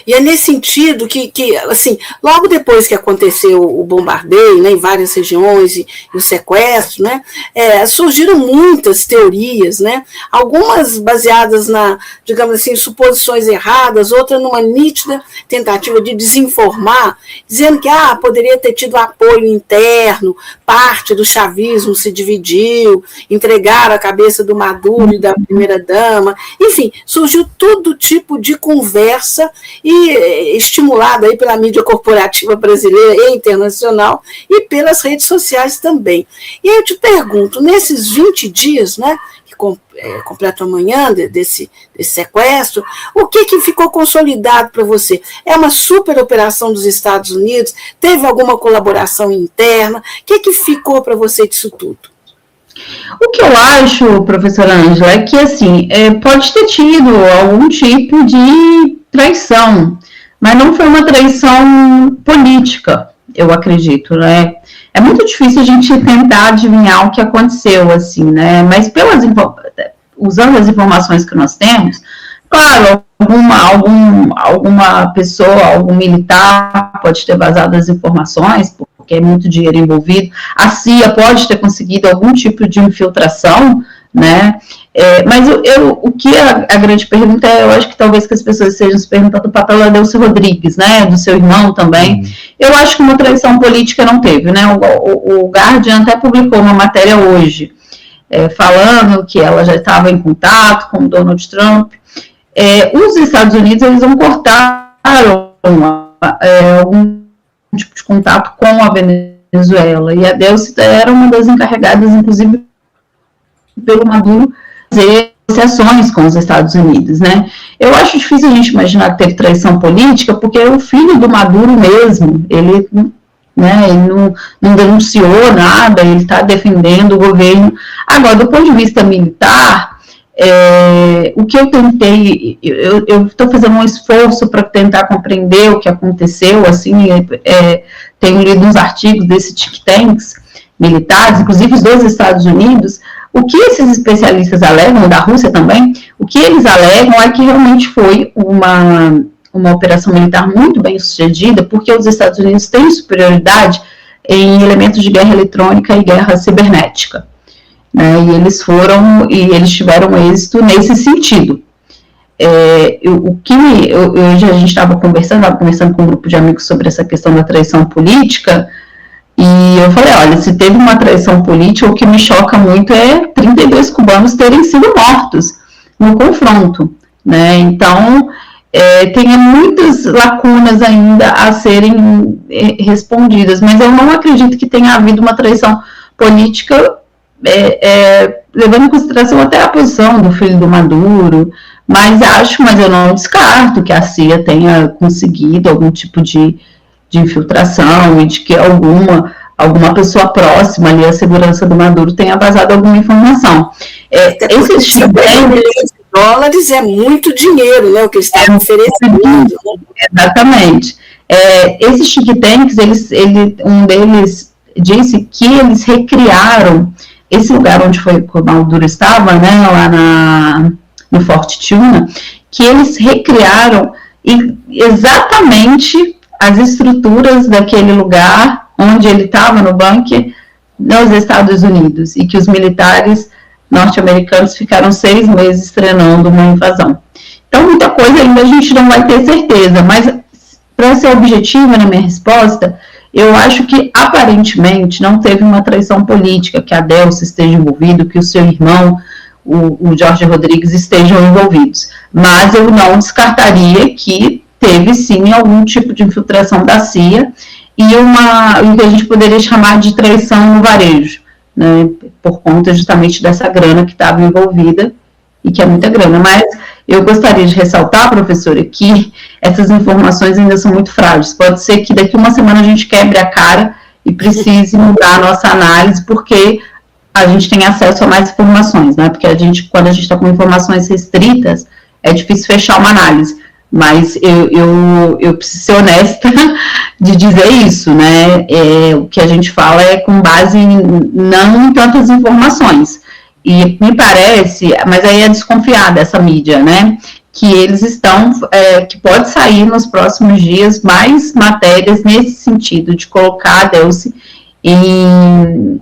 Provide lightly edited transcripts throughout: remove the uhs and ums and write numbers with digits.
E é nesse sentido que assim, logo depois que aconteceu o bombardeio, né, em várias regiões e o sequestro, né, surgiram muitas teorias, né, algumas baseadas digamos assim, suposições erradas, outras numa nítida tentativa de desinformar, dizendo que poderia ter tido apoio interno, parte do chavismo se dividiu, entregaram a cabeça do Maduro e da primeira-dama, enfim, surgiu todo tipo de conversa e estimulada aí pela mídia corporativa brasileira e internacional e pelas redes sociais também. E aí eu te pergunto, nesses 20 dias, né, que completam amanhã desse sequestro, o que ficou consolidado para você? É uma super operação dos Estados Unidos? Teve alguma colaboração interna? O que ficou para você disso tudo? O que eu acho, professora Ângela, é que assim, pode ter tido algum tipo de traição, mas não foi uma traição política, eu acredito, né? É muito difícil a gente tentar adivinhar o que aconteceu, assim, né? Mas usando as informações que nós temos, claro, alguma pessoa, algum militar pode ter vazado as informações, porque é muito dinheiro envolvido. A CIA pode ter conseguido algum tipo de infiltração, né? Mas o que a grande pergunta eu acho que talvez que as pessoas estejam se perguntando do papel da Delcy Rodrigues, né? Do seu irmão também. Eu acho que uma traição política não teve, né? O Guardian até publicou uma matéria hoje, falando que ela já estava em contato com o Donald Trump. Os Estados Unidos, eles não cortaram algum tipo de contato com a Venezuela, e a Delcy era uma das encarregadas, inclusive, pelo Maduro, fazer negociações com os Estados Unidos, né? Eu acho difícil a gente imaginar que teve traição política, porque o filho do Maduro mesmo, ele não denunciou nada, ele está defendendo o governo. Agora, do ponto de vista militar, o que eu tentei, eu estou fazendo um esforço para tentar compreender o que aconteceu, assim, tenho lido uns artigos desses think tanks militares, inclusive os dos Estados Unidos. O que esses especialistas alegam, da Rússia também, o que eles alegam é que realmente foi uma operação militar muito bem sucedida, porque os Estados Unidos têm superioridade em elementos de guerra eletrônica e guerra cibernética, né, e eles tiveram êxito nesse sentido. Hoje a gente estava conversando com um grupo de amigos sobre essa questão da traição política, e eu falei, olha, se teve uma traição política, o que me choca muito é 32 cubanos terem sido mortos no confronto, né? Então, tem muitas lacunas ainda a serem respondidas, mas eu não acredito que tenha havido uma traição política, levando em consideração até a posição do filho do Maduro, mas eu não descarto que a CIA tenha conseguido algum tipo de infiltração e de que alguma pessoa próxima ali à segurança do Maduro tenha vazado alguma informação. Esses dólares é muito dinheiro, né, o que eles estavam oferecendo. Exatamente. Esses think tanks, um deles disse que eles recriaram esse lugar onde o Maduro estava, né, lá no Forte Tuna, que eles recriaram exatamente as estruturas daquele lugar onde ele estava, no bunker, nos Estados Unidos, e que os militares norte-americanos ficaram 6 meses treinando uma invasão. Então, muita coisa ainda a gente não vai ter certeza, mas, para ser objetiva na minha resposta, eu acho que, aparentemente, não teve uma traição política, que a Delcy esteja envolvida, que o seu irmão, o Jorge Rodrigues, estejam envolvidos. Mas eu não descartaria que teve, sim, algum tipo de infiltração da CIA e o que a gente poderia chamar de traição no varejo, né, por conta justamente dessa grana que estava envolvida, e que é muita grana. Mas eu gostaria de ressaltar, professora, que essas informações ainda são muito frágeis. Pode ser que daqui uma semana a gente quebre a cara e precise mudar a nossa análise, porque a gente tem acesso a mais informações, né? Porque quando a gente está com informações restritas, é difícil fechar uma análise. Mas eu preciso ser honesta de dizer isso, né? O que a gente fala é com base não em tantas informações. E me parece, mas aí é desconfiar dessa mídia, né? que eles estão, que pode sair nos próximos dias mais matérias nesse sentido, de colocar a Delcy em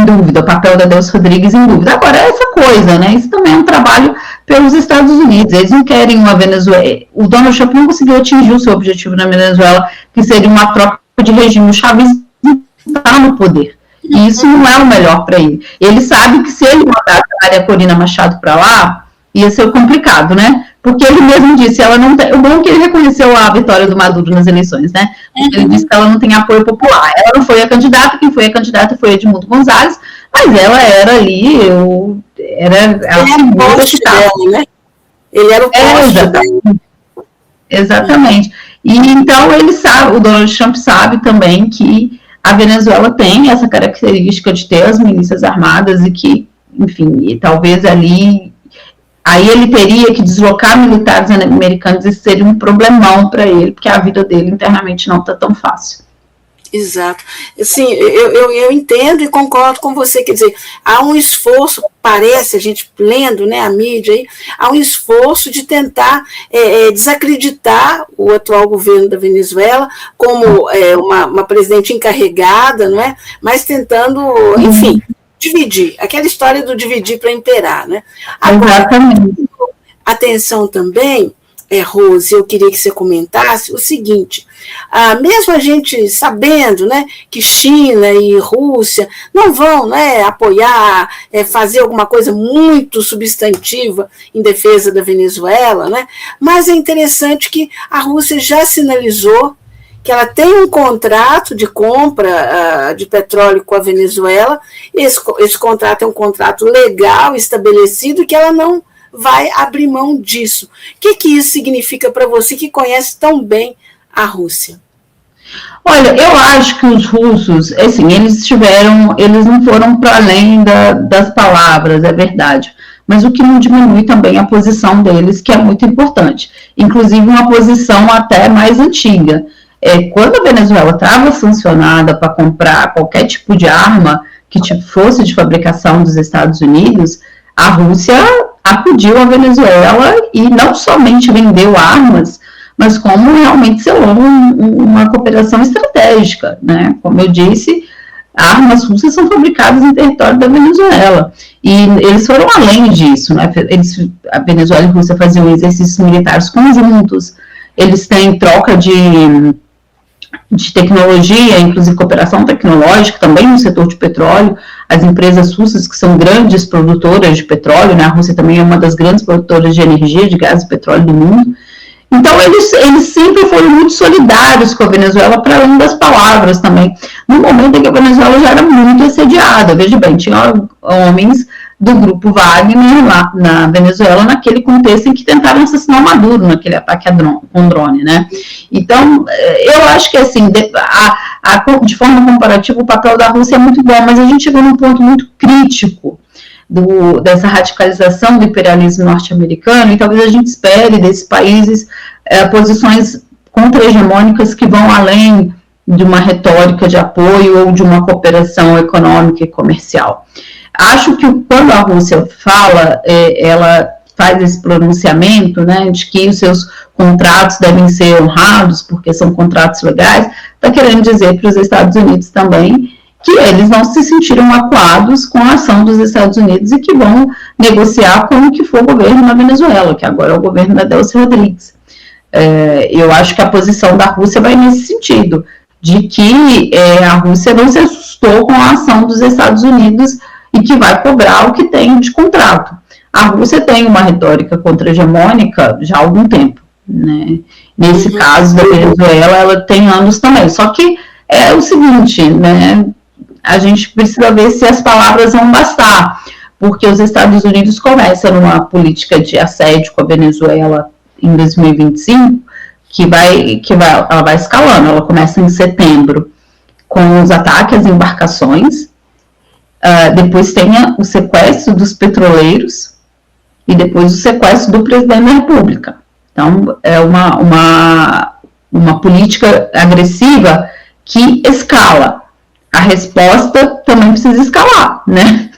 dúvida, o papel da Delcy Rodrigues em dúvida. Agora, essa coisa, né, isso também é um trabalho pelos Estados Unidos, eles não querem uma Venezuela, o Donald Trump não conseguiu atingir o seu objetivo na Venezuela, que seria uma troca de regime, o Chávez está no poder, e isso não é o melhor para ele. Ele sabe que se ele mandasse a Maria Corina Machado para lá, ia ser complicado, né? Porque ele mesmo disse, ela não tem, o bom é que ele reconheceu a vitória do Maduro nas eleições, né? Ele disse que ela não tem apoio popular. Ela não foi a candidata, quem foi a candidata foi Edmundo Gonzalez, mas ela era ali, ela figura que estava, né? Ele era o poste. Exatamente. E então ele sabe, o Donald Trump sabe também que a Venezuela tem essa característica de ter as milícias armadas e que, enfim, talvez ali, aí ele teria que deslocar militares americanos e seria um problemão para ele, porque a vida dele internamente não está tão fácil. Exato. Sim, eu entendo e concordo com você, quer dizer, há um esforço, parece, a gente lendo, né, a mídia aí, há um esforço de tentar desacreditar o atual governo da Venezuela como uma presidente encarregada, não é? Mas tentando, enfim, dividir, aquela história do dividir para imperar, né? Agora, atenção também, Rose, eu queria que você comentasse o seguinte, mesmo a gente sabendo, né, que China e Rússia não vão, né, apoiar, fazer alguma coisa muito substantiva em defesa da Venezuela, né, mas é interessante que a Rússia já sinalizou que ela tem um contrato de compra de petróleo com a Venezuela, esse contrato é um contrato legal, estabelecido, que ela não vai abrir mão disso. O que isso significa para você que conhece tão bem a Rússia? Olha, eu acho que os russos, assim, eles não foram para além das palavras, é verdade, mas o que não diminui também a posição deles, que é muito importante, inclusive uma posição até mais antiga. Quando a Venezuela estava sancionada para comprar qualquer tipo de arma que fosse de fabricação dos Estados Unidos, a Rússia acudiu à Venezuela e não somente vendeu armas, mas como realmente selou uma cooperação estratégica, né? Como eu disse, armas russas são fabricadas em território da Venezuela, e eles foram além disso, né? A Venezuela e a Rússia faziam exercícios militares conjuntos, eles têm troca de tecnologia, inclusive cooperação tecnológica, também no setor de petróleo, as empresas russas que são grandes produtoras de petróleo, né, a Rússia também é uma das grandes produtoras de energia, de gás e petróleo do mundo, então eles sempre foram muito solidários com a Venezuela, para além das palavras também, no momento em que a Venezuela já era muito assediada, veja bem, tinha homens do grupo Wagner lá na Venezuela, naquele contexto em que tentaram assassinar o Maduro, naquele ataque com drone, né? Então, eu acho que, assim, de forma comparativa, o papel da Rússia é muito bom, mas a gente chegou num ponto muito crítico dessa radicalização do imperialismo norte-americano, e talvez a gente espere desses países posições contra-hegemônicas que vão além de uma retórica de apoio ou de uma cooperação econômica e comercial. Acho que quando a Rússia fala, ela faz esse pronunciamento, né, de que os seus contratos devem ser honrados, porque são contratos legais, está querendo dizer para os Estados Unidos também que eles não se sentiram acuados com a ação dos Estados Unidos e que vão negociar com o que for o governo na Venezuela, que agora é o governo da Delcy Rodrigues. Eu acho que a posição da Rússia vai nesse sentido, de que a Rússia não se assustou com a ação dos Estados Unidos e que vai cobrar o que tem de contrato. A Rússia tem uma retórica contra-hegemônica já há algum tempo, né? Nesse caso da Venezuela, ela tem anos também. Só que é o seguinte, né? A gente precisa ver se as palavras vão bastar, porque os Estados Unidos começam uma política de assédio com a Venezuela em 2025, ela vai escalando. Ela começa em setembro com os ataques às embarcações. Depois tem o sequestro dos petroleiros e depois o sequestro do presidente da República. Então, é uma política agressiva que escala. A resposta também precisa escalar, né?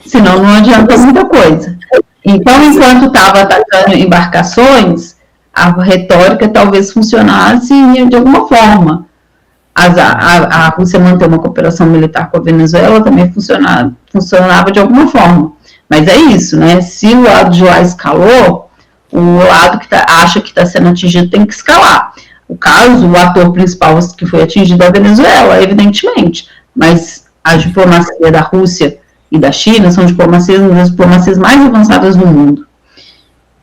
Senão não adianta muita coisa. Então, enquanto estava atacando embarcações, a retórica talvez funcionasse de alguma forma. A Rússia manter uma cooperação militar com a Venezuela também funcionava de alguma forma. Mas é isso, né? Se o lado de lá escalou, o lado que acha que está sendo atingido tem que escalar. O caso, o ator principal que foi atingido é a Venezuela, evidentemente. Mas a diplomacia da Rússia e da China são uma das diplomacias mais avançadas do mundo.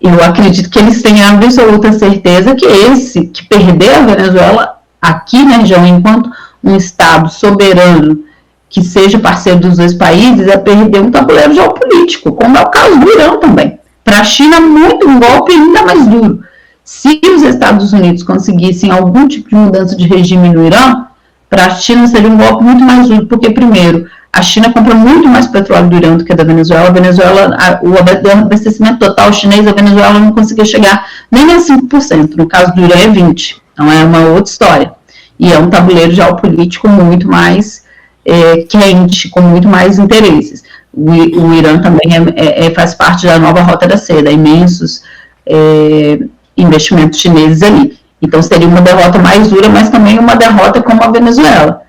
Eu acredito que eles têm a absoluta certeza que perder a Venezuela aqui na região, enquanto um Estado soberano que seja parceiro dos dois países, é perder um tabuleiro geopolítico, como é o caso do Irã também. Para a China, um golpe ainda mais duro. Se os Estados Unidos conseguissem algum tipo de mudança de regime no Irã, para a China seria um golpe muito mais duro, porque, primeiro, a China compra muito mais petróleo do Irã do que da Venezuela. O abastecimento total chinês, a Venezuela não conseguia chegar nem a 5%. No caso do Irã é 20%. Então é uma outra história. E é um tabuleiro geopolítico muito mais quente, com muito mais interesses. O Irã também faz parte da nova Rota da Seda, imensos investimentos chineses ali. Então seria uma derrota mais dura, mas também uma derrota como a Venezuela.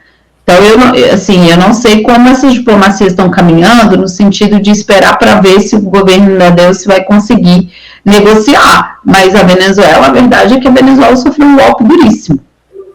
Então, eu não sei como essas diplomacias estão caminhando, no sentido de esperar para ver se o governo da Delcy vai conseguir negociar. Mas a Venezuela, a verdade é que a Venezuela sofreu um golpe duríssimo.